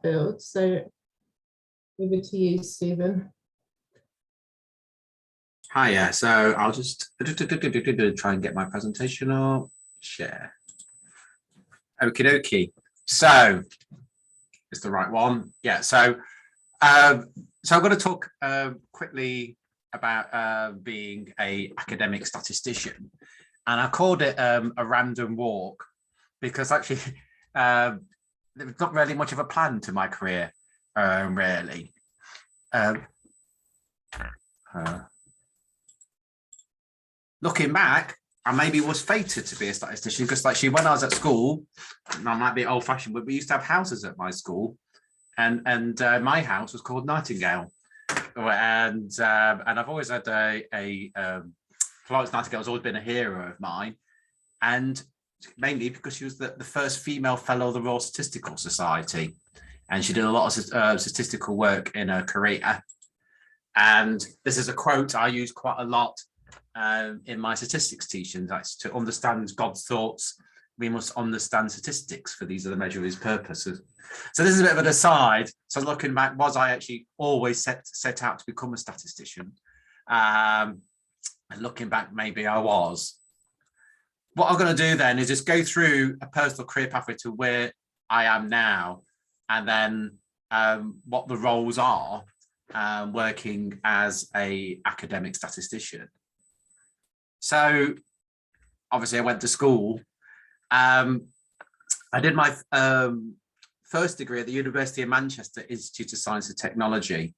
Sheffield. So over to you, Stephen. Hiya, so I'll just try and get my presentation up, share. Okie dokie. So, it's the right one. Yeah, so I'm going to talk quickly about being an academic statistician. And I called it a random walk because actually there was not really much of a plan to my career, really. Looking back, I maybe was fated to be a statistician because, like, when I was at school, and I might be old-fashioned, but we used to have houses at my school, and my house was called Nightingale, and I've always had Florence Nightingale has always been a hero of mine, and mainly because she was the first female fellow of the Royal Statistical Society, and she did a lot of statistical work in her career. And this is a quote I use quite a lot in my statistics teaching. That's to understand God's thoughts, we must understand statistics, for these are the measure of his purposes. So this is a bit of an aside. So looking back, was I actually always set out to become a statistician? And looking back, maybe I was. What I'm going to do then is just go through a personal career pathway to where I am now, and then what the roles are working as an academic statistician. So obviously I went to school. I did my first degree at the University of Manchester Institute of Science and Technology.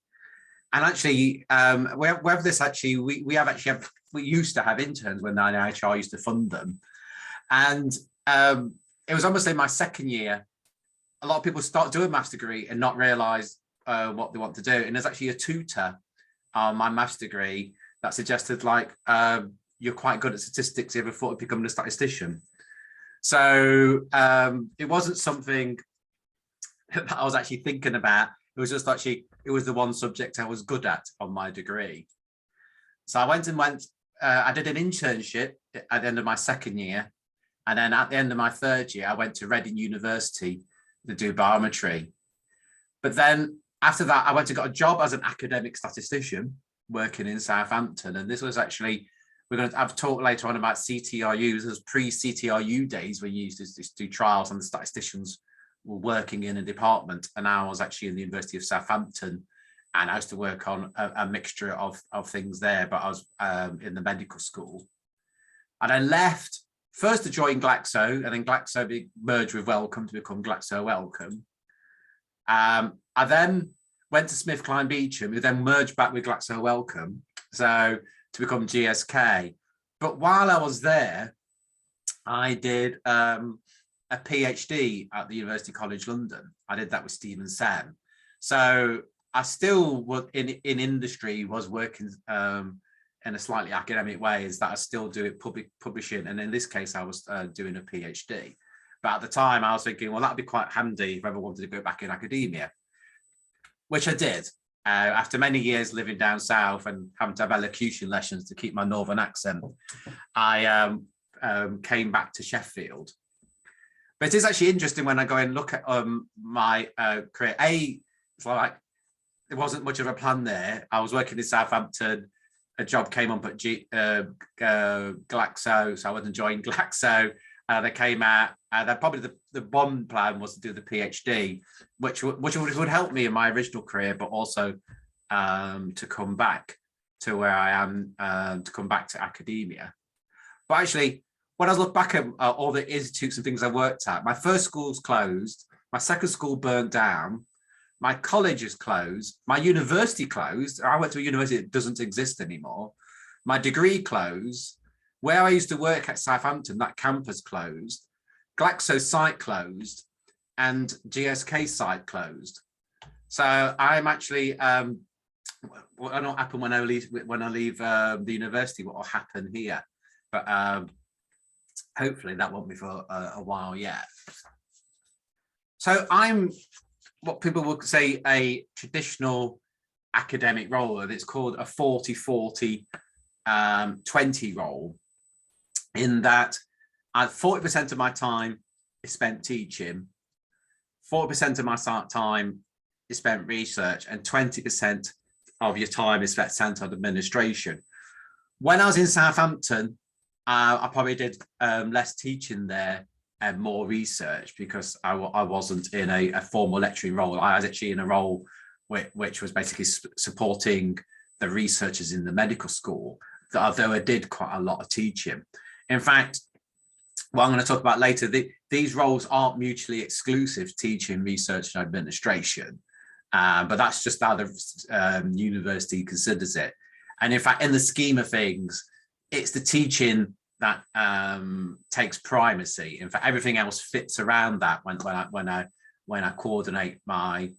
And actually, we have this actually, we used to have interns when the IHR used to fund them. And it was almost in my second year, a lot of people start doing a maths degree and not realise what they want to do. And there's actually a tutor on my maths degree that suggested, like, you're quite good at statistics, you ever thought of becoming a statistician? So it wasn't something that I was actually thinking about. It was just actually, it was the one subject I was good at on my degree. So I I did an internship at the end of my second year. And then at the end of my third year, I went to Reading University to do biometry. But then after that, I went and got a job as an academic statistician working in Southampton. And this was actually, we're going to have talk later on about CTRUs. It was pre-CTRU days when you used to do trials and the statisticians were working in a department. And I was actually in the University of Southampton, and I used to work on a mixture of things there, but I was in the medical school. And I left first to join Glaxo, and then Glaxo merged with Wellcome to become Glaxo Wellcome. I then went to SmithKline Beecham, who then merged back with Glaxo Wellcome, so to become GSK. But while I was there, I did a PhD at the University College London. I did that with Stephen Sam. So I still was in industry, was working in a slightly academic way, is that I still do it publishing. And in this case, I was doing a PhD. But at the time I was thinking, well, that'd be quite handy if I ever wanted to go back in academia, which I did. After many years living down south and having to have elocution lessons to keep my northern accent, I came back to Sheffield. But it is actually interesting when I go and look at my career. It's like there wasn't much of a plan there. I was working in Southampton. A job came up at Glaxo, so I went and joined Glaxo. They came out. That probably the one plan was to do the PhD, which would help me in my original career, but also to come back to where I am, to come back to academia. But actually, when I look back at all the institutes and things I worked at, my first school's closed, my second school burnt down, my college is closed, my university closed. I went to a university that doesn't exist anymore. My degree closed. Where I used to work at Southampton, that campus closed. Glaxo site closed, and GSK site closed. So I'm actually, what will not happen when I leave the university, what will happen here? But hopefully that won't be for a while yet. So I'm what people would say a traditional academic role, and it's called a 40-40-20 role, in that 40% of my time is spent teaching, 40% of my time is spent research, and 20% of your time is spent on administration. When I was in Southampton, I probably did less teaching there and more research, because I wasn't in a formal lecturing role. I was actually in a role which was basically supporting the researchers in the medical school, although I did quite a lot of teaching. In fact, what I'm going to talk about later, these roles aren't mutually exclusive, teaching, research and administration, but that's just how the university considers it. And in fact, in the scheme of things, it's the teaching that takes primacy. In fact, everything else fits around that when I coordinate my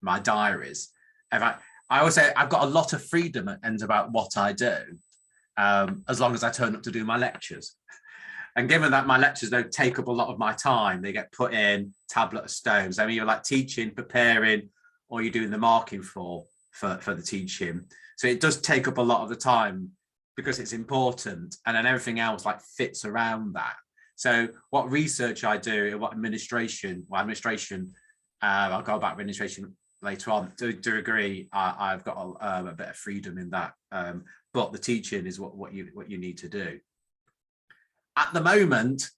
my diaries. In fact, I always say I've got a lot of freedom and about what I do, as long as I turn up to do my lectures. And given that my lectures don't take up a lot of my time, they get put in tablet of stones. I mean, you're like teaching, preparing, or you're doing the marking for the teaching. So it does take up a lot of the time because it's important, and then everything else like fits around that. So what research I do, what administration, I'll go about administration later on. To a degree, I've got a bit of freedom in that, but the teaching is what you need to do. At the moment,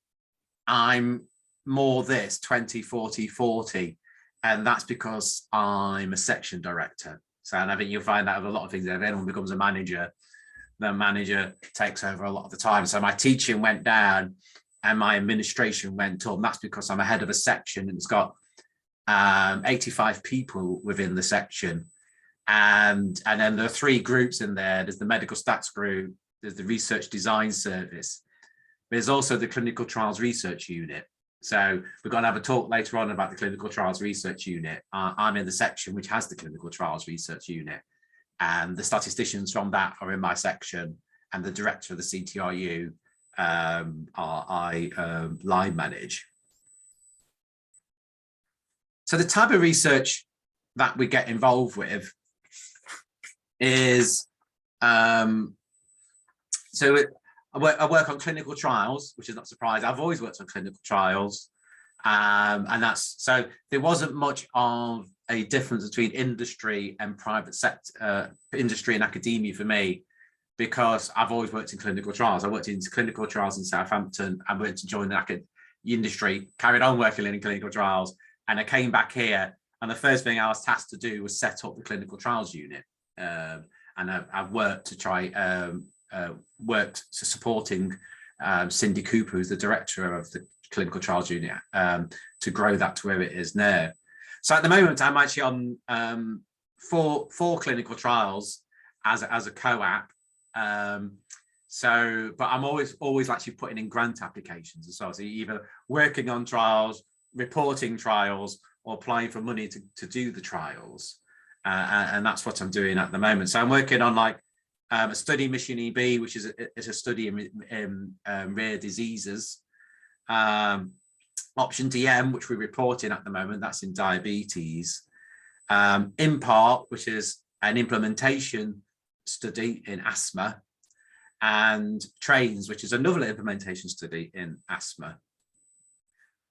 I'm more this 20, 40, 40, and that's because I'm a section director. So, and I think you'll find that with a lot of things. If anyone becomes a manager, the manager takes over a lot of the time. So my teaching went down and my administration went up. And that's because I'm a head of a section, and it's got 85 people within the section. And then there are 3 groups in there. There's the medical stats group, there's the research design service. There's also the clinical trials research unit. So we're going to have a talk later on about the clinical trials research unit. I'm in the section which has the clinical trials research unit, and the statisticians from that are in my section, and the director of the CTRU I line manage. So the type of research that we get involved with is, I work on clinical trials, which is not surprising. I've always worked on clinical trials. And that's, so there wasn't much of a difference between industry and private sector, industry and academia for me, because I've always worked in clinical trials. I worked in clinical trials in Southampton. I went to join the industry, carried on working in clinical trials, and I came back here. And the first thing I was tasked to do was set up the clinical trials unit. And I've worked to try, worked to supporting Cindy Cooper, who's the director of the clinical trials unit, to grow that to where it is now. So at the moment, I'm actually on 4 clinical trials as a co-app. But I'm always actually putting in grant applications as well. So either working on trials, reporting trials, or applying for money to do the trials. And that's what I'm doing at the moment. So I'm working on like a study Mission EB, which is a study in rare diseases. Option DM, which we're reporting at the moment, that's in diabetes. IMPART, which is an implementation study in asthma. And TRAINS, which is another implementation study in asthma.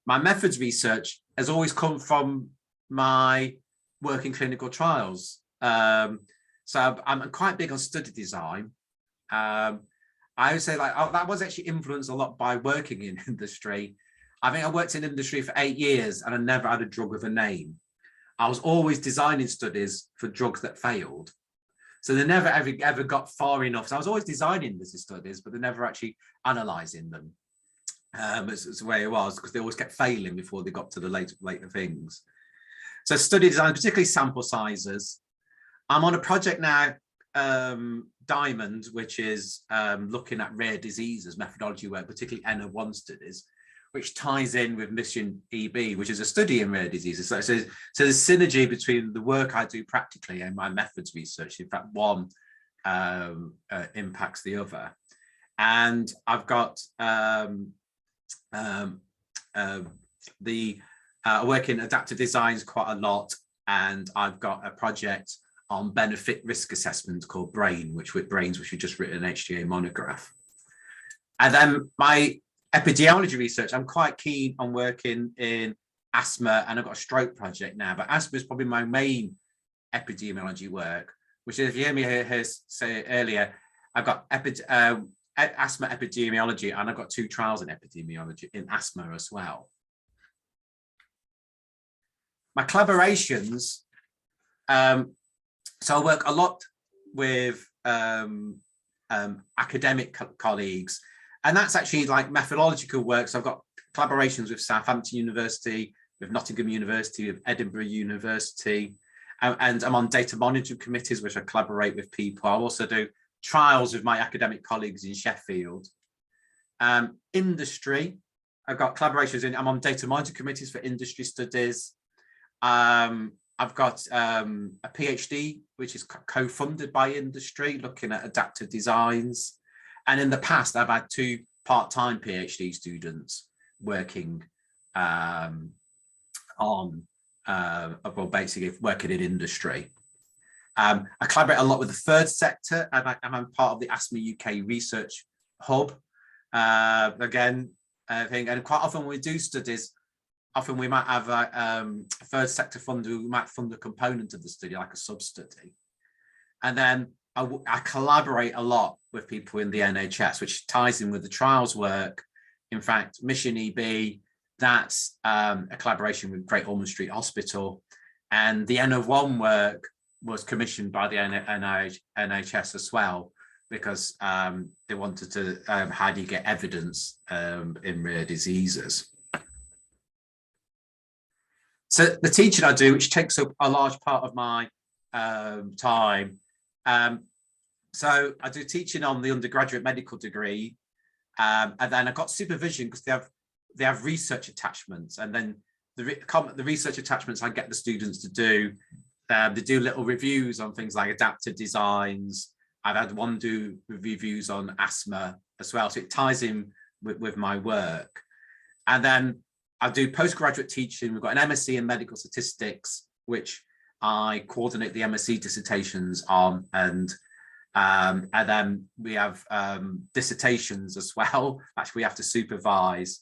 My methods research has always come from my work in clinical trials. So I'm quite big on study design. I would say that was actually influenced a lot by working in industry. I think I worked in industry for 8 years and I never had a drug with a name. I was always designing studies for drugs that failed. So they never ever got far enough. So I was always designing these studies, but they're never actually analysing them. It's the way it was, because they always kept failing before they got to the later things. So study design, particularly sample sizes. I'm on a project now, Diamond, which is looking at rare diseases, methodology work, particularly N-of-1 studies, which ties in with Mission EB, which is a study in rare diseases. So there's synergy between the work I do practically and my methods research. In fact, one impacts the other. And I've got I work in adaptive designs quite a lot, and I've got a project on benefit risk assessment called which we've just written an HTA monograph. And then my epidemiology research, I'm quite keen on working in asthma, and I've got a stroke project now, but asthma is probably my main epidemiology work, which is, if you hear me say earlier, I've got asthma epidemiology, and I've got 2 trials in epidemiology in asthma as well. My collaborations, so I work a lot with academic colleagues, and that's actually like methodological work. So I've got collaborations with Southampton University, with Nottingham University, with Edinburgh University, and I'm on data monitoring committees, which I collaborate with people. I also do trials with my academic colleagues in Sheffield. Industry, I've got collaborations I'm on data monitoring committees for industry studies. I've got a PhD, which is co-funded by industry, looking at adaptive designs. And in the past, I've had 2 part-time PhD students working well, basically working in industry. I collaborate a lot with the third sector. I'm part of the Asthma UK Research Hub. Again, I think, and quite often when we do studies, often we might have a third sector funder who might fund a component of the study, like a sub-study. And then I collaborate a lot with people in the NHS, which ties in with the trials work. In fact, Mission EB, that's a collaboration with Great Ormond Street Hospital. And the N of 1 work was commissioned by the NHS as well, because they wanted to, how do you get evidence in rare diseases? So the teaching I do, which takes up a large part of my time. So I do teaching on the undergraduate medical degree, and then I've got supervision because they have research attachments, and then the research attachments I get the students to do. They do little reviews on things like adaptive designs. I've had one do reviews on asthma as well, so it ties in with my work. And then I do postgraduate teaching. We've got an MSc in medical statistics, which I coordinate the MSc dissertations on, and then we have dissertations as well, actually we have to supervise.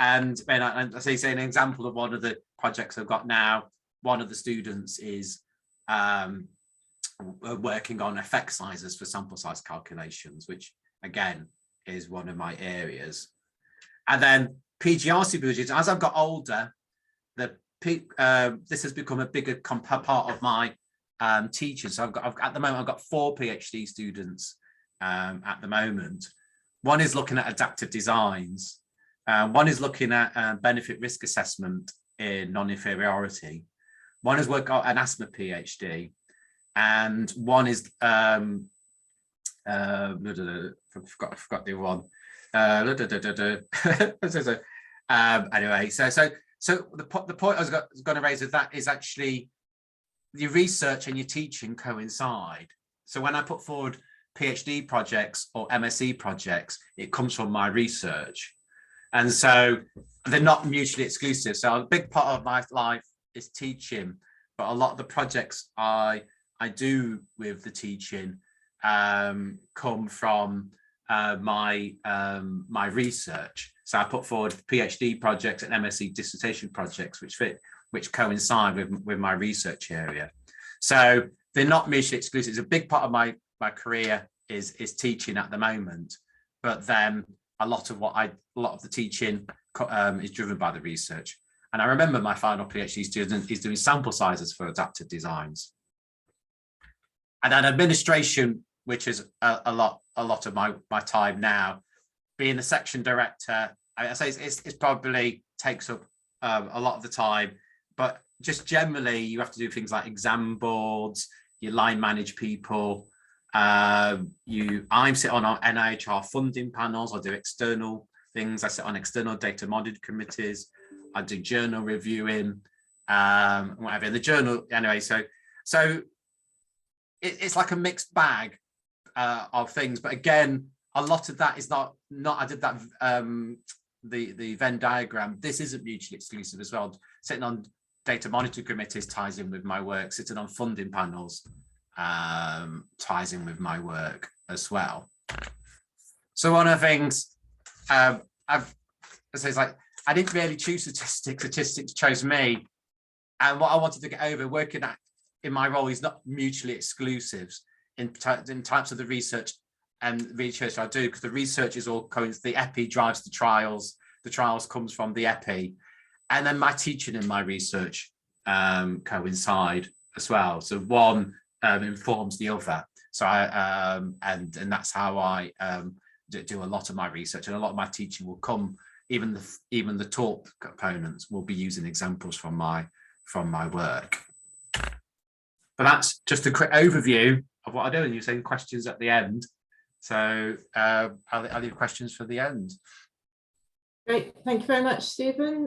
And I say an example of one of the projects I've got now, one of the students is working on effect sizes for sample size calculations, which again is one of my areas. And then PGR supervision, as I've got older, this has become a bigger part of my teaching. So at the moment, I've got 4 PhD students at the moment. One is looking at adaptive designs. One is looking at benefit risk assessment in non-inferiority. One has worked on an asthma PhD, and one is I forgot the one. Anyway, so the point I was going to raise with that is actually your research and your teaching coincide. So when I put forward PhD projects or MSc projects, it comes from my research, and so they're not mutually exclusive. So a big part of my life is teaching, but a lot of the projects I do with the teaching come from my research. So I put forward PhD projects and MSc dissertation projects which coincide with my research area. So they're not mutually exclusive. It's a big part of my career is teaching at the moment, but then a lot of the teaching is driven by the research. And I remember my final PhD student is doing sample sizes for adaptive designs. And then administration, which is a lot of my time now, being the section director, I say it's probably takes up a lot of the time, but just generally you have to do things like exam boards, you line manage people. I'm sit on our NIHR funding panels. I do external things. I sit on external data monitoring committees. I do journal reviewing, whatever in the journal. Anyway, so it's like a mixed bag of things. But again, a lot of that is not. I did that the Venn diagram. This isn't mutually exclusive as well. Sitting on data monitoring committees ties in with my work. Sitting on funding panels ties in with my work as well. So one of the things I didn't really choose statistics. Statistics chose me. And what I wanted to get over working at in my role is not mutually exclusive in types of the research and research I do, because the research is all the epi drives the trials comes from the epi, and then my teaching and my research coincide as well. So one informs the other. So I and that's how I do a lot of my research, and a lot of my teaching will come. Even the talk components will be using examples from my work. But that's just a quick overview of what I do. And you're saying questions at the end, so I'll leave questions for the end. Great, thank you very much, Stephen.